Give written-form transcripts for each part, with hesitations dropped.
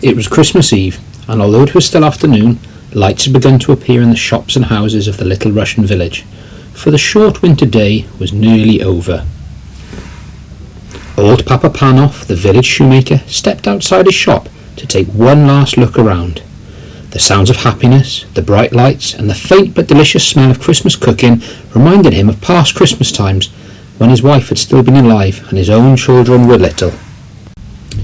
It was Christmas Eve, and although it was still afternoon, lights had begun to appear in the shops and houses of the little Russian village, for the short winter day was nearly over. Old Papa Panov, the village shoemaker, stepped outside his shop to take one last look around. The sounds of happiness, the bright lights, and the faint but delicious smell of Christmas cooking reminded him of past Christmas times when his wife had still been alive and his own children were little.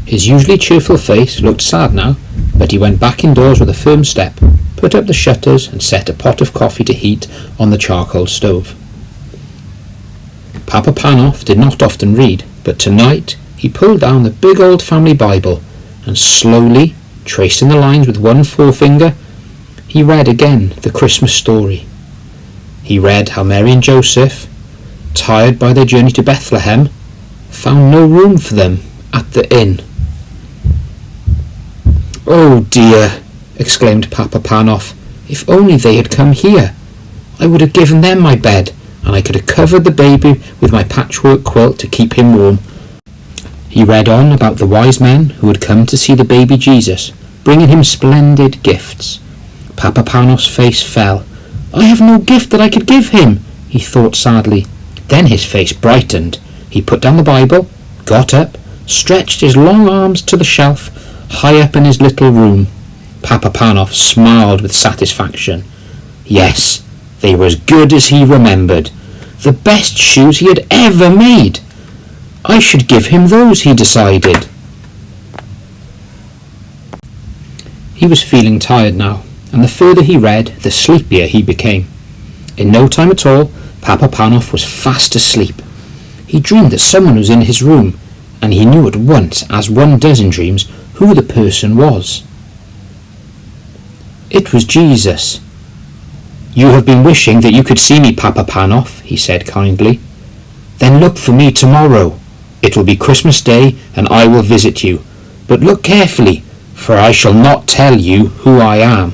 His usually cheerful face looked sad now, but he went back indoors with a firm step, put up the shutters and set a pot of coffee to heat on the charcoal stove. Papa Panov did not often read, but tonight he pulled down the big old family Bible and slowly, tracing the lines with one forefinger, he read again the Christmas story. He read how Mary and Joseph, tired by their journey to Bethlehem, found no room for them at the inn. "Oh dear," exclaimed Papa Panov, "if only they had come here. I would have given them my bed, and I could have covered the baby with my patchwork quilt to keep him warm." He read on about the wise men who had come to see the baby Jesus, bringing him splendid gifts. Papa Panov's face fell. "I have no gift that I could give him," he thought sadly. Then his face brightened. He put down the Bible, got up, stretched his long arms to the shelf high up in his little room. Papa Panov smiled with satisfaction. Yes, they were as good as he remembered. The best shoes he had ever made. I should give him those, he decided. He was feeling tired now, and the further he read, the sleepier he became. In no time at all, Papa Panov was fast asleep. He dreamed that someone was in his room, and he knew at once, as one does in dreams, who the person was. It was Jesus. "You have been wishing that you could see me, Papa Panov," he said kindly. "Then look for me tomorrow. It will be Christmas Day, and I will visit you. But look carefully, for I shall not tell you who I am."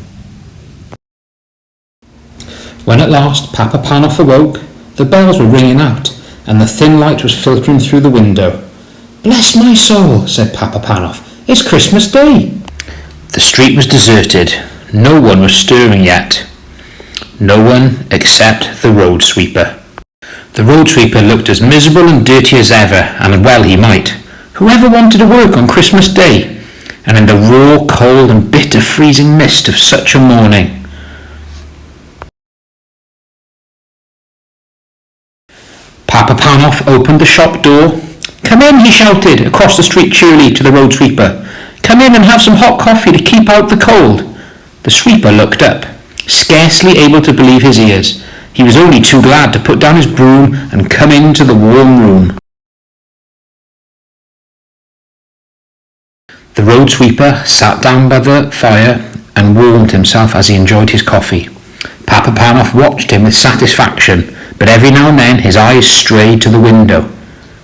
When at last Papa Panov awoke, the bells were ringing out, and the thin light was filtering through the window. "Bless my soul," said Papa Panov. "It's Christmas Day." The street was deserted. No one was stirring yet. No one except the road sweeper. The road sweeper looked as miserable and dirty as ever, and well he might. Whoever wanted to work on Christmas Day, and in the raw, cold and bitter freezing mist of such a morning? Papa Panov opened the shop door. "Come in," he shouted across the street cheerily to the road sweeper. "Come in and have some hot coffee to keep out the cold." The sweeper looked up, scarcely able to believe his ears. He was only too glad to put down his broom and come into the warm room. The road sweeper sat down by the fire and warmed himself as he enjoyed his coffee. Papa Panov watched him with satisfaction, but every now and then his eyes strayed to the window.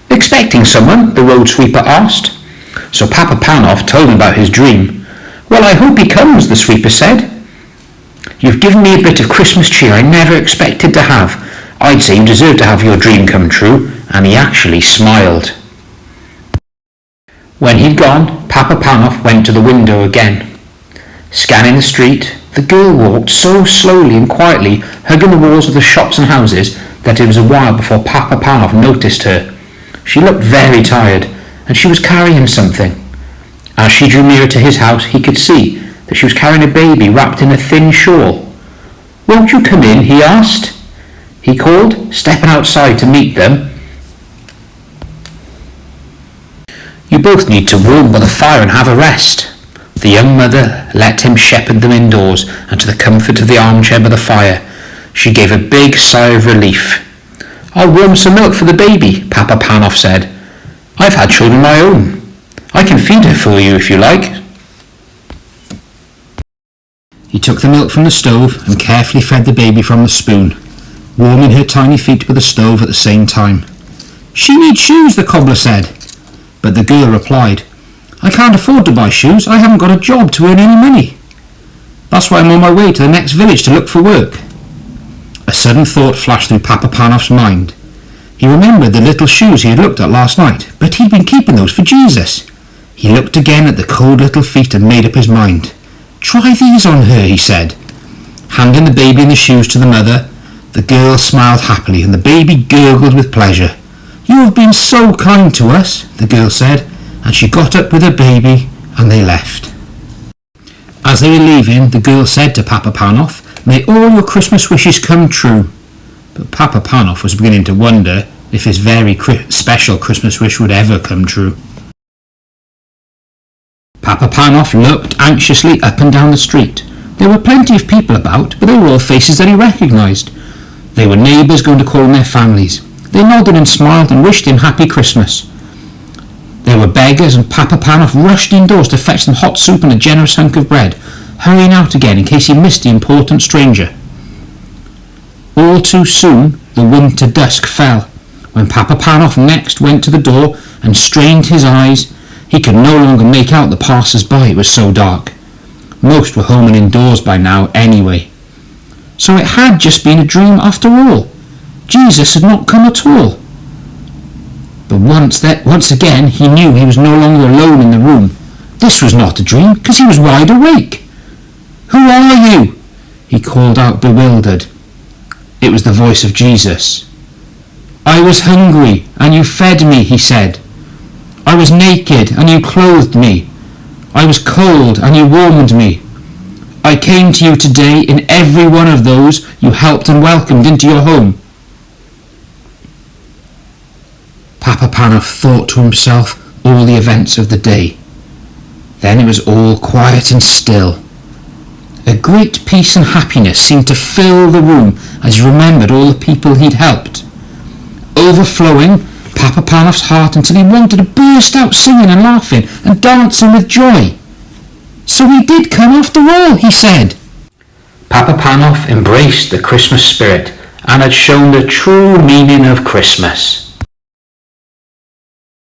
"Expecting someone?" the road sweeper asked. So Papa Panov told him about his dream. "Well, I hope he comes," the sweeper said. "You've given me a bit of Christmas cheer I never expected to have. I'd say you deserve to have your dream come true," and he actually smiled. When he'd gone, Papa Panov went to the window again. Scanning the street, the girl walked so slowly and quietly, hugging the walls of the shops and houses, that it was a while before Papa Panov noticed her. She looked very tired, and she was carrying something. As she drew nearer to his house, he could see that she was carrying a baby wrapped in a thin shawl. "Won't you come in?" he asked. He called, stepping outside to meet them. "You both need to warm by the fire and have a rest." The young mother let him shepherd them indoors and to the comfort of the armchair by the fire. She gave a big sigh of relief. "I'll warm some milk for the baby," Papa Panov said. "I've had children of my own. I can feed her for you if you like." He took the milk from the stove and carefully fed the baby from the spoon, warming her tiny feet with the stove at the same time. "She needs shoes," the cobbler said. But the girl replied, "I can't afford to buy shoes. I haven't got a job to earn any money. That's why I'm on my way to the next village to look for work." A sudden thought flashed through Papa Panov's mind. He remembered the little shoes he had looked at last night, but he'd been keeping those for Jesus. He looked again at the cold little feet and made up his mind. "Try these on her," he said. Handing the baby and the shoes to the mother, the girl smiled happily and the baby gurgled with pleasure. "You have been so kind to us," the girl said, and she got up with her baby and they left. As they were leaving, the girl said to Papa Panov, "May all your Christmas wishes come true." But Papa Panov was beginning to wonder if his very special Christmas wish would ever come true. Papa Panov looked anxiously up and down the street. There were plenty of people about, but they were all faces that he recognised. They were neighbours going to call on their families. They nodded and smiled and wished him happy Christmas. There were beggars, and Papa Panov rushed indoors to fetch some hot soup and a generous hunk of bread, hurrying out again in case he missed the important stranger. All too soon the winter dusk fell. When Papa Panov next went to the door and strained his eyes, he could no longer make out the passers-by, it was so dark. Most were home and indoors by now anyway. So it had just been a dream after all. Jesus had not come at all. But once again he knew he was no longer alone in the room. This was not a dream, because he was wide awake. "Who are you?" he called out, bewildered. It was the voice of Jesus. "I was hungry, and you fed me," he said. "I was naked, and you clothed me. I was cold, and you warmed me. I came to you today in every one of those you helped and welcomed into your home." Papa Panov thought to himself all the events of the day. Then it was all quiet and still. A great peace and happiness seemed to fill the room as he remembered all the people he'd helped. Overflowing Papa Panov's heart until he wanted to burst out singing and laughing and dancing with joy. "So he did come after all," he said. Papa Panov embraced the Christmas spirit and had shown the true meaning of Christmas.